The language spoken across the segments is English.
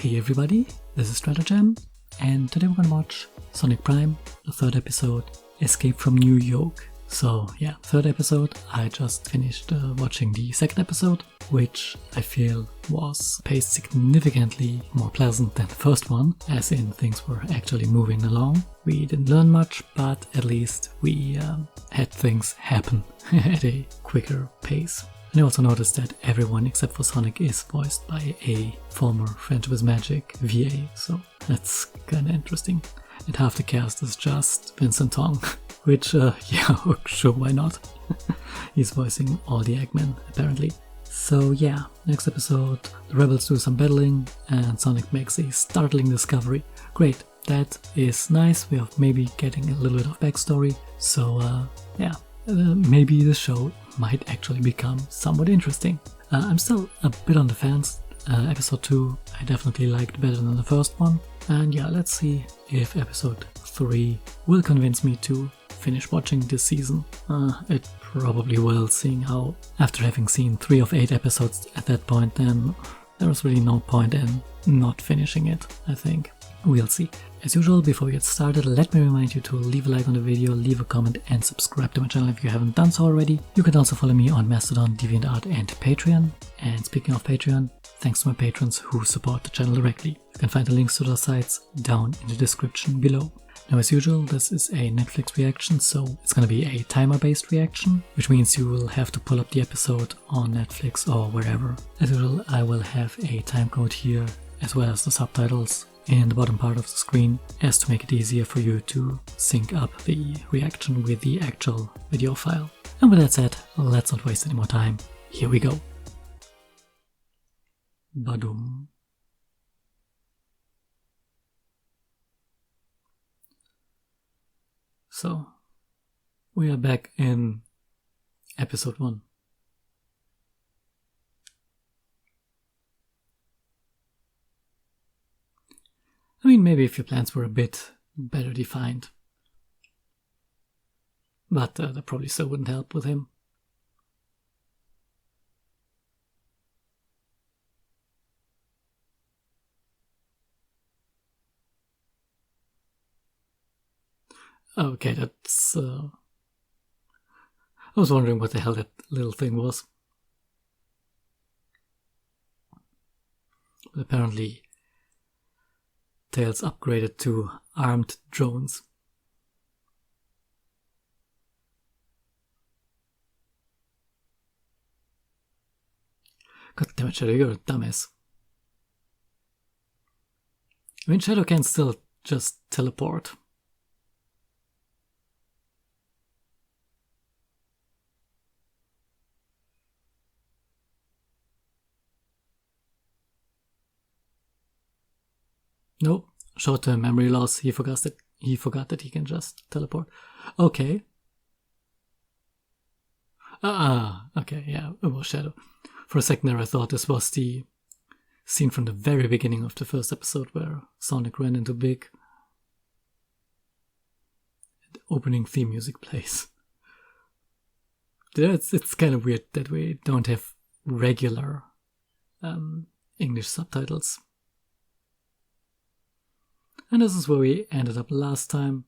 Hey everybody, this is Stratagem, and today we're gonna watch Sonic Prime, the third episode, Escape from New Yoke. So yeah, third episode. I just finished watching the second episode, which I feel was paced significantly more pleasant than the first one, as in things were actually moving along. We didn't learn much, but at least we had things happen at a quicker pace. And I also noticed that everyone except for Sonic is voiced by a former Friends with Magic VA, so that's kinda interesting. And half the cast is just Vincent Tong, which, yeah, sure, why not? He's voicing all the Eggmen, apparently. So yeah, next episode, the rebels do some battling, and Sonic makes a startling discovery. Great, that is nice, we are maybe getting a little bit of backstory, so yeah. Maybe the show might actually become somewhat interesting. I'm still a bit on the fence. Episode 2 I definitely liked better than the first one. And yeah, let's see if episode 3 will convince me to finish watching this season. It probably will, seeing how after having seen 3 of 8 episodes at that point, then there was really no point in not finishing it, I think. We'll see. As usual, before we get started, let me remind you to leave a like on the video, leave a comment and subscribe to my channel if you haven't done so already. You can also follow me on Mastodon, DeviantArt and Patreon. And speaking of Patreon, thanks to my patrons who support the channel directly. You can find the links to those sites down in the description below. Now, as usual, this is a Netflix reaction, so it's gonna be a timer-based reaction, which means you will have to pull up the episode on Netflix or wherever. As usual, I will have a timecode here, as well as the subtitles in the bottom part of the screen, as to make it easier for you to sync up the reaction with the actual video file. And with that said, let's not waste any more time. Here we go. Badum. So, we are back in episode 1. I mean, maybe if your plans were a bit better defined. But that probably still wouldn't help with him. Okay, that's... I was wondering what the hell that little thing was. But apparently Tails upgraded to armed drones. God damn it, Shadow, you're a dumbass. I mean, Shadow can still just teleport. Nope. Short-term memory loss. He forgot that he can just teleport. Okay. Okay, yeah, it was Shadow. For a second there I thought this was the scene from the very beginning of the first episode where Sonic ran into Big. The opening theme music plays. It's kind of weird that we don't have regular English subtitles. And this is where we ended up last time.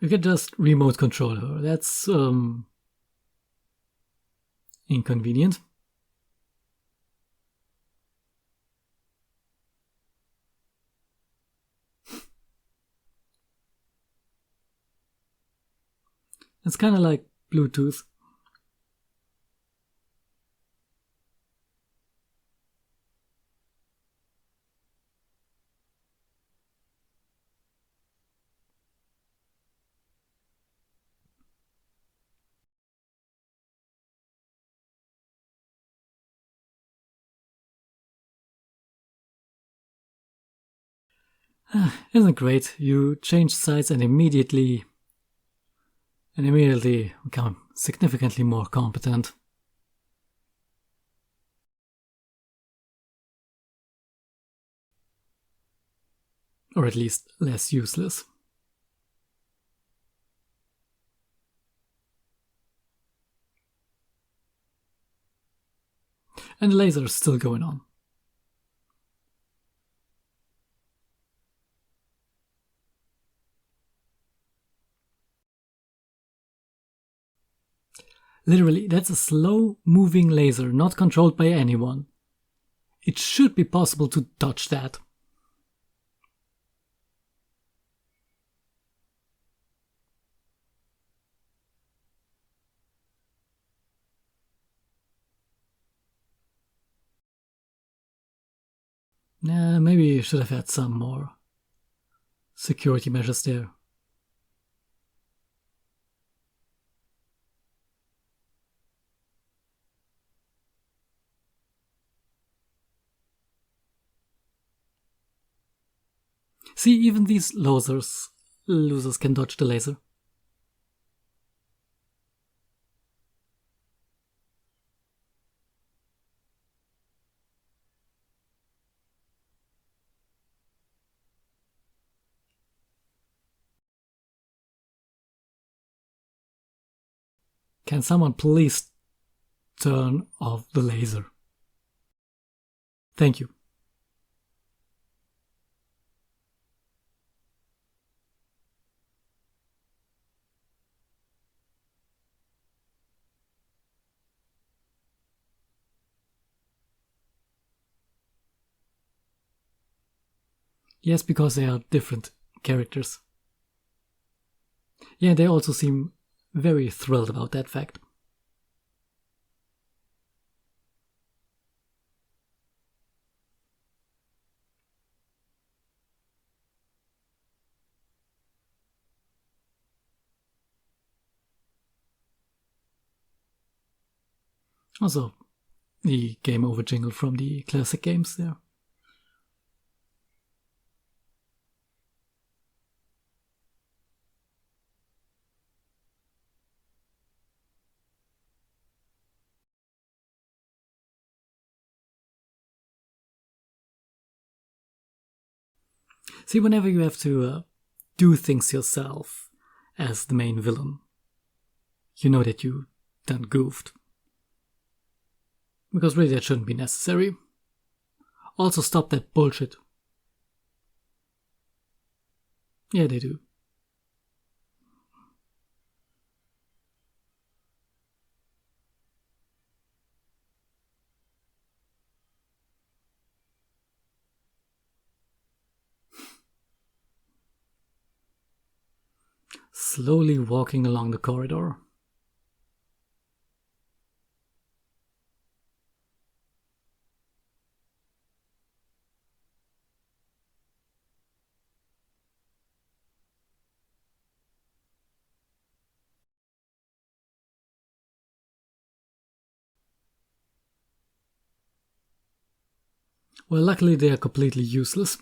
You can just remote control her. That's inconvenient. It's kind of like Bluetooth. Isn't it great? You change sides and immediately become significantly more competent. Or at least less useless. And the laser is still going on. Literally, that's a slow-moving laser, not controlled by anyone. It should be possible to dodge that. Maybe you should have had some more security measures there. See, even these losers can dodge the laser. Can someone please turn off the laser? Thank you. Yes, because they are different characters. Yeah, they also seem very thrilled about that fact. Also, the game over jingle from the classic games there. See, whenever you have to do things yourself as the main villain, you know that you done goofed. Because really that shouldn't be necessary. Also stop that bullshit. Yeah, they do. Slowly walking along the corridor. Well, luckily they are completely useless.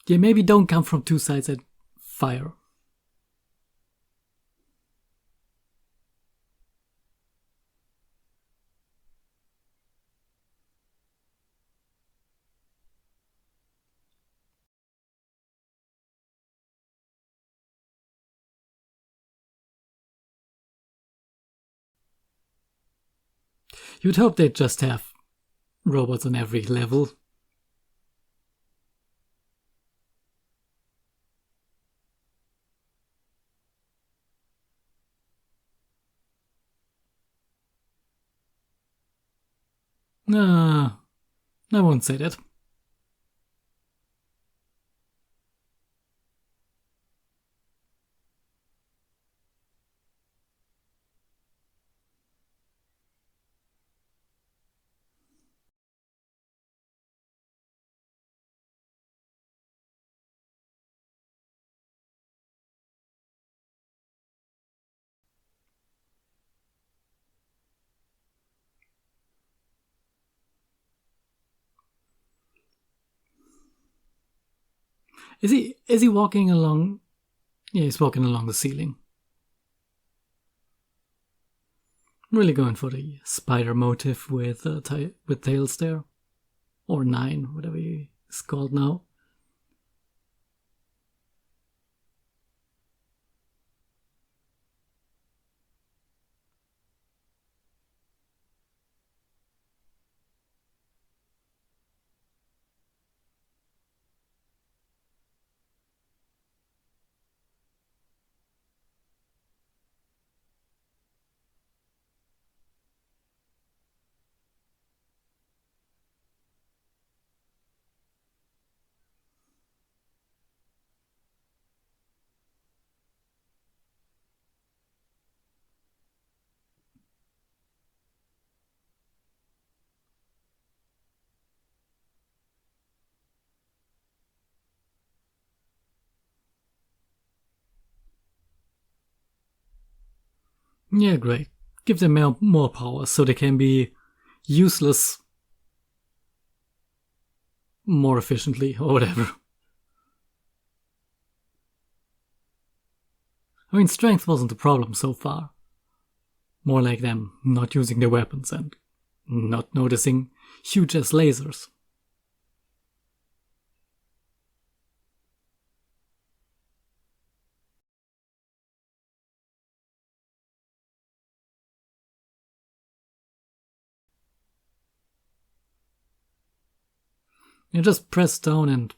Yeah, maybe don't come from two sides and fire. You'd hope they'd just have robots on every level. I won't say that. Is he walking along? Yeah, he's walking along the ceiling. Really going for the spider motif with tails there, or 9, whatever it's called now. Yeah, great. Give them more power so they can be useless more efficiently or whatever. I mean, strength wasn't the problem so far. More like them not using their weapons and not noticing huge as lasers. You just press down and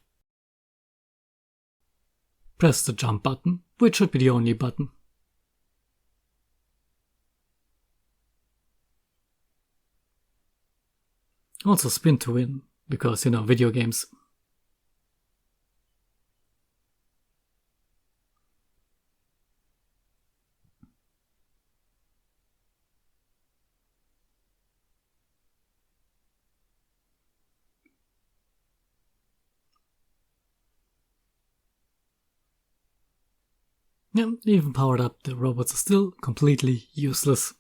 press the jump button, which should be the only button. Also spin to win, because, video games. Yeah, even powered up, the robots are still completely useless.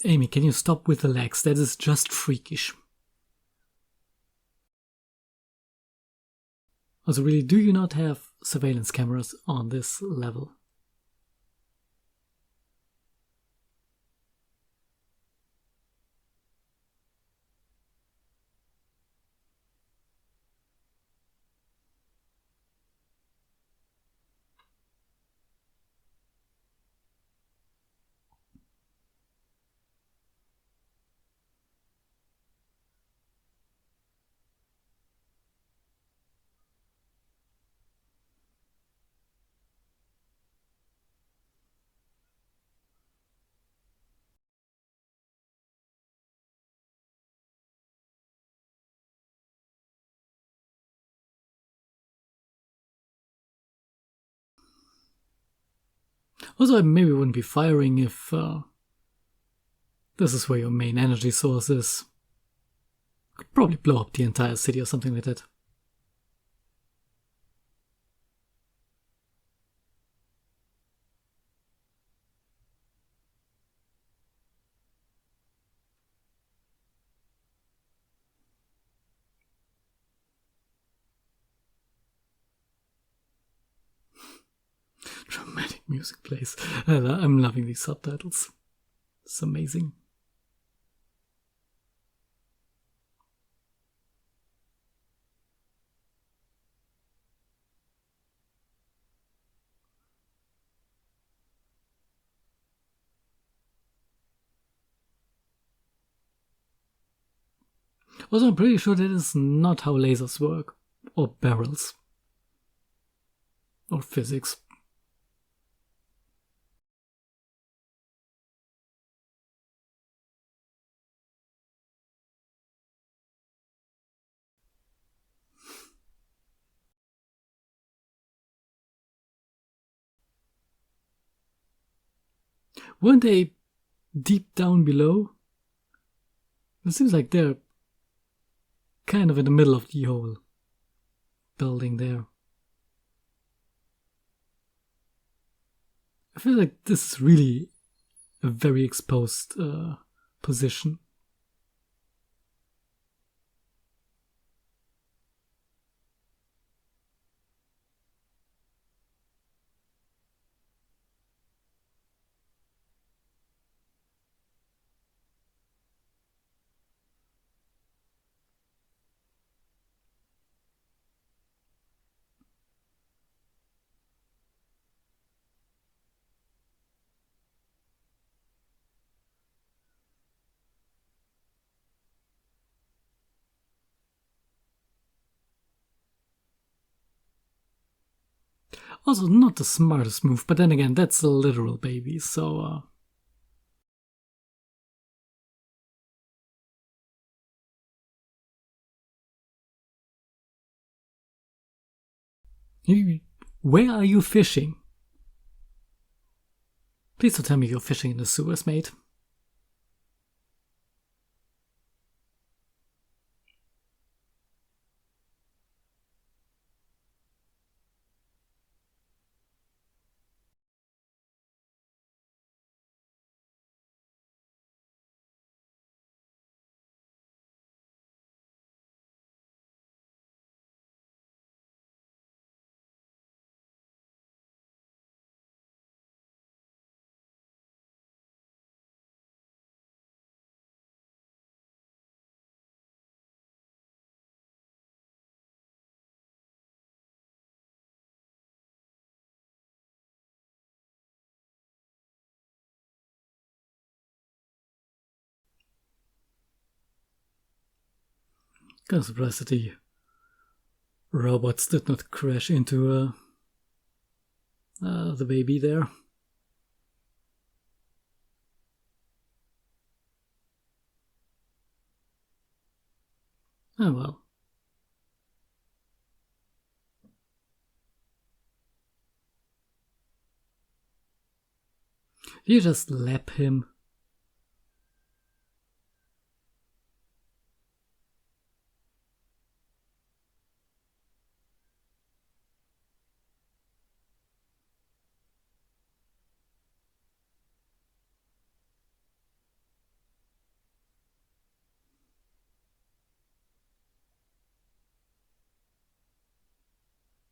Amy, can you stop with the legs? That is just freakish. Also, really, do you not have surveillance cameras on this level? Also, I maybe wouldn't be firing if this is where your main energy source is. Could probably blow up the entire city or something like that. music plays. I'm loving these subtitles. It's amazing. Also, I'm pretty sure that is not how lasers work, or barrels, or physics. Weren't they deep down below? It seems like they're kind of in the middle of the whole building there. I feel like this is really a very exposed position. Also, not the smartest move, but then again, that's a literal baby, so. Where are you fishing? Please don't tell me you're fishing in the sewers, mate. Kind of surprised that the robots did not crash into the baby there. Oh well. You just lap him.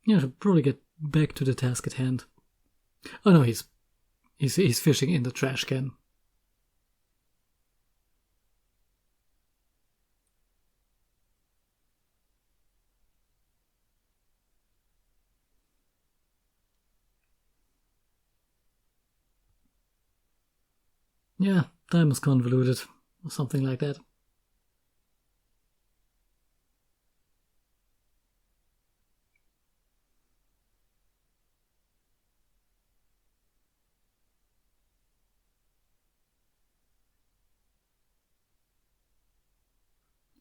Yeah, should probably get back to the task at hand. Oh no, he's fishing in the trash can. Yeah, time is convoluted, or something like that.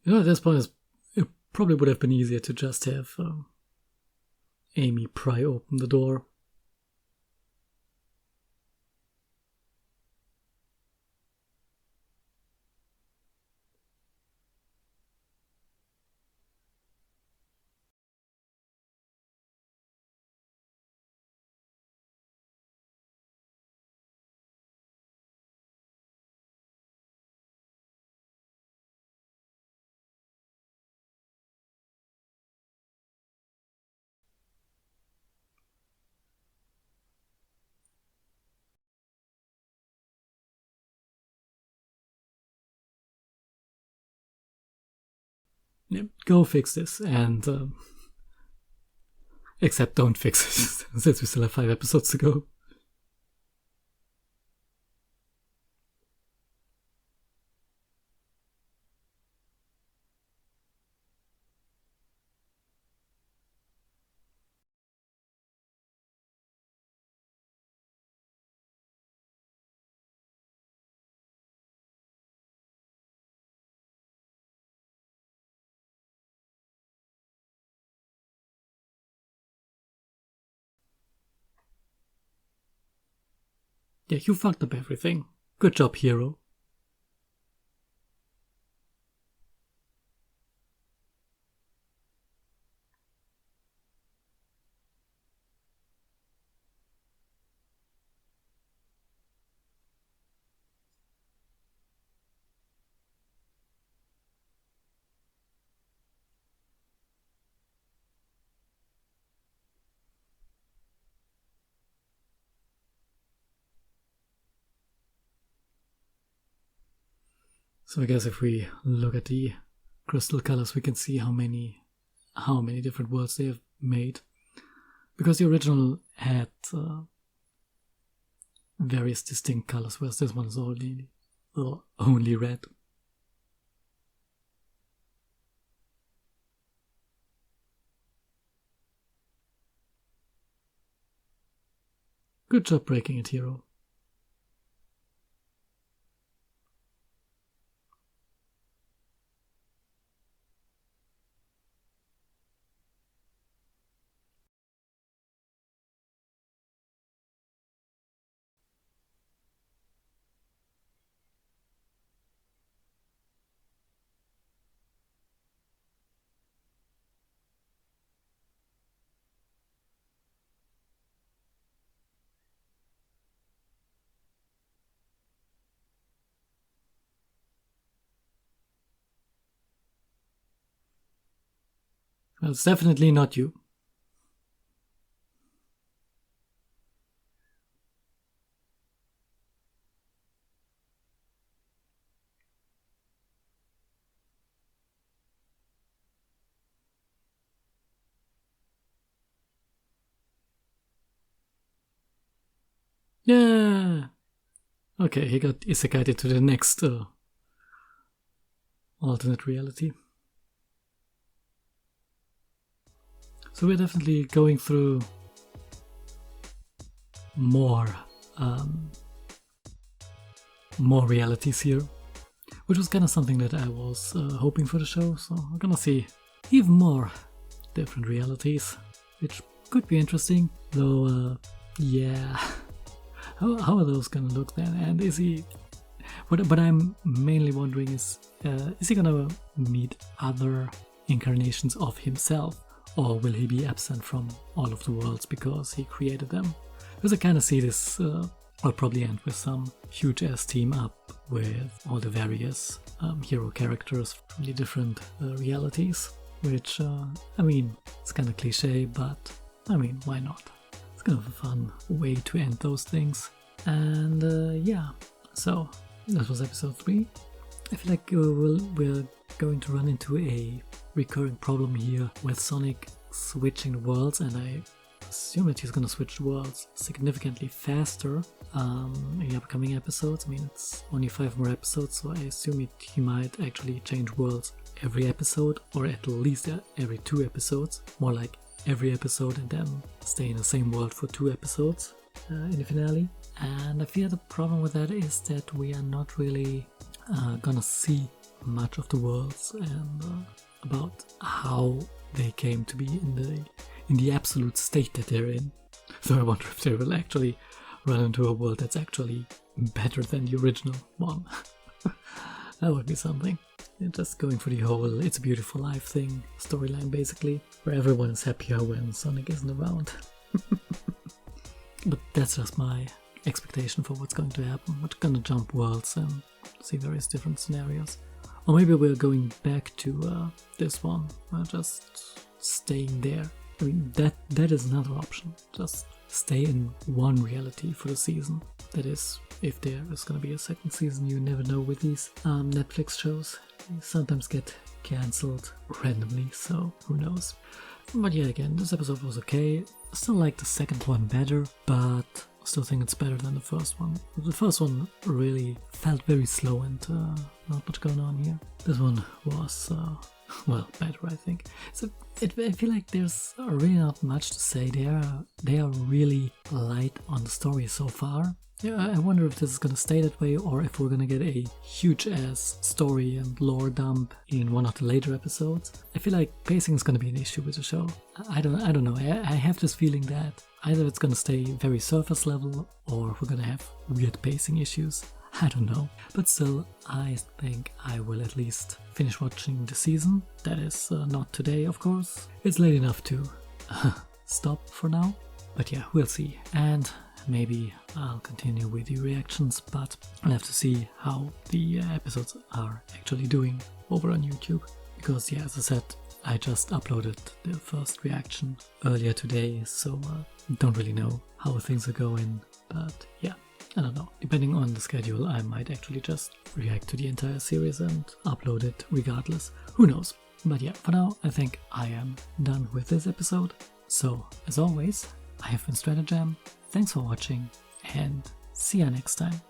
At this point, it probably would have been easier to just have Amy pry open the door. yeah, go fix this, and except don't fix it, since we still have 5 episodes to go. Yeah, you fucked up everything. Good job, hero. So I guess if we look at the crystal colors, we can see how many different worlds they have made. Because the original had various distinct colors, whereas this one is only red. Good job breaking it, hero. Well, it's definitely not you. Yeah. Okay, he got isekai'd into the next alternate reality. So we're definitely going through more realities here, which was kind of something that I was hoping for the show. So we're gonna see even more different realities, which could be interesting. Though, yeah, how are those gonna look then? And is he? What I'm mainly wondering is he gonna meet other incarnations of himself? Or will he be absent from all of the worlds because he created them? Because I kind of see this will probably end with some huge ass team up with all the various hero characters from the different realities. Which, I mean, it's kind of cliche, but I mean, why not? It's kind of a fun way to end those things. And yeah, so that was episode 3. I feel like we're going to run into a recurring problem here with Sonic switching worlds, and I assume that he's gonna switch worlds significantly faster in the upcoming episodes. I mean, it's only 5 more episodes, so I assume he might actually change worlds every episode, or at least every 2 episodes. More like every episode and then stay in the same world for 2 episodes in the finale. And I fear the problem with that is that we are not really gonna see much of the worlds and about how they came to be in the absolute state that they're in. So I wonder if they will actually run into a world that's actually better than the original one. That would be something. And just going for the whole It's a Beautiful Life thing, storyline basically, where everyone is happier when Sonic isn't around. But that's just my expectation for what's going to happen. We're gonna jump worlds and see various different scenarios. Or maybe we're going back to this one, just staying there, I mean, that is another option. Just stay in one reality for the season. That is, if there is going to be a second season, you never know with these Netflix shows. They sometimes get cancelled randomly, so who knows. But yeah, again, this episode was okay. I still like the second one better, but I still think it's better than the first one. The first one really felt very slow and not much going on here. This one was, well, better, I think. So I feel like there's really not much to say. They are really light on the story so far. Yeah, I wonder if this is gonna stay that way or if we're gonna get a huge ass story and lore dump in one of the later episodes. I feel like pacing is gonna be an issue with the show. I don't know. I have this feeling that either it's gonna stay very surface level or we're gonna have weird pacing issues. I don't know. But still, I think I will at least finish watching the season. That is not today, of course. It's late enough to stop for now. But yeah, we'll see. And maybe I'll continue with the reactions, but I'll have to see how the episodes are actually doing over on YouTube. Because yeah, as I said, I just uploaded the first reaction earlier today, so don't really know how things are going. But yeah, I don't know. Depending on the schedule, I might actually just react to the entire series and upload it regardless. Who knows? But yeah, for now, I think I am done with this episode. So, as always, I have been Stratagem. Thanks for watching and see ya next time.